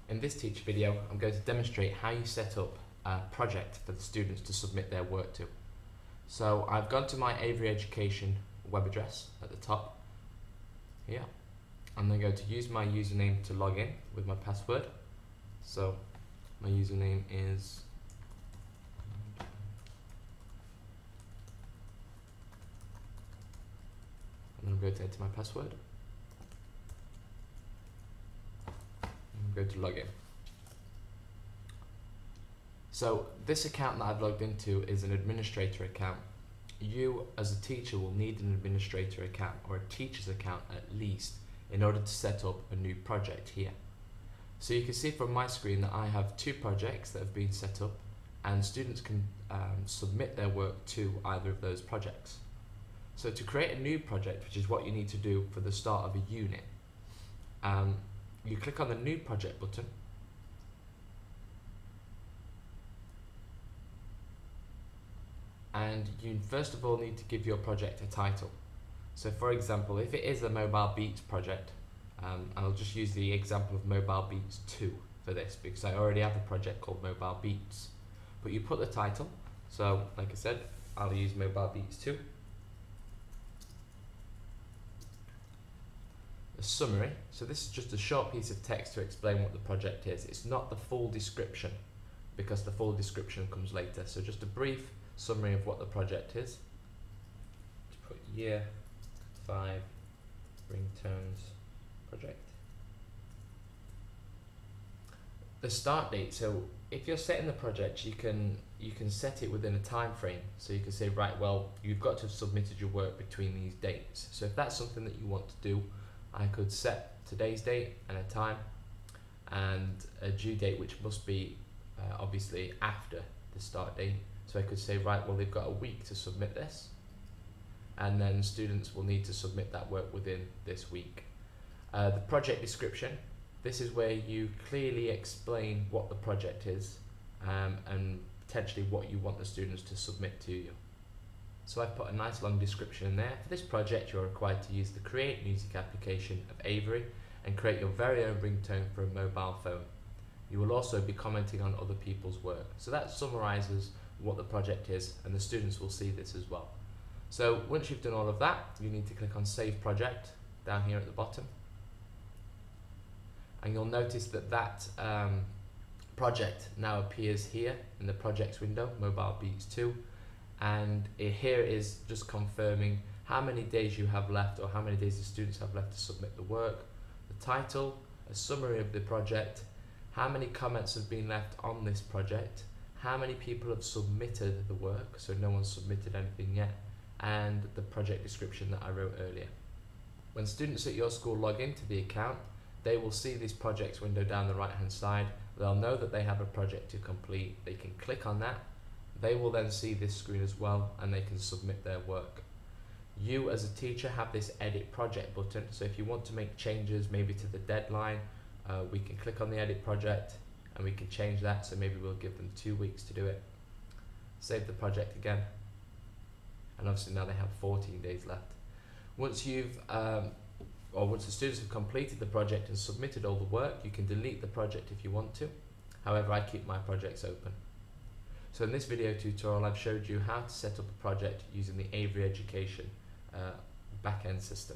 In this teacher video, I'm going to demonstrate how you set up a project for the students to submit their work to. So I've gone to my Avery Education web address at the top here. I'm then going to use my username to log in with my password. So my username is and I'm going to enter my password. I'm going to log in. So this account that I've logged into is an administrator account. You as a teacher will need an administrator account or a teacher's account at least in order to set up a new project here. So you can see from my screen that I have 2 projects that have been set up, and students can submit their work to either of those projects. So to create a new project, which is what you need to do for the start of a unit, you click on the New Project button, and you first of all need to give your project a title. So for example, if it is a Mobile Beats project, I'll just use the example of Mobile Beats 2 for this because I already have a project called Mobile Beats. But you put the title, so like I said, I'll use Mobile Beats 2. A summary, so this is just a short piece of text to explain what the project is. It's not the full description because the full description comes later. So just a brief summary of what the project is. Just put year 5 ringtones project. The start date, so if you're setting the project, you can set it within a time frame. So you can say, right, well, you've got to have submitted your work between these dates. So if that's something that you want to do, I could set today's date and a time and a due date which must be obviously after the start date. So I could say, right, well, they've got a week to submit this, and then students will need to submit that work within this week. The project description, this is where you clearly explain what the project is and potentially what you want the students to submit to you. So I've put a nice long description in there. For this project, you're required to use the Create Music application of Avery and create your very own ringtone for a mobile phone. You will also be commenting on other people's work. So that summarizes what the project is, and the students will see this as well. So once you've done all of that, you need to click on Save Project down here at the bottom. And you'll notice that that project now appears here in the projects window, Mobile Beats 2. And here it is just confirming how many days you have left, or how many days the students have left to submit the work, the title, a summary of the project, how many comments have been left on this project, how many people have submitted the work, so no one's submitted anything yet, and the project description that I wrote earlier. When students at your school log into the account, they will see this projects window down the right hand side. They'll know that they have a project to complete. They can click on that. They will then see this screen as well, and they can submit their work. You as a teacher have this edit project button, so if you want to make changes maybe to the deadline, we can click on the edit project and we can change that, so maybe we'll give them 2 weeks to do it. Save the project again, and obviously now they have 14 days left. Once once the students have completed the project and submitted all the work, you can delete the project if you want to. However, I keep my projects open. So in this video tutorial, I've showed you how to set up a project using the Avery Education backend system.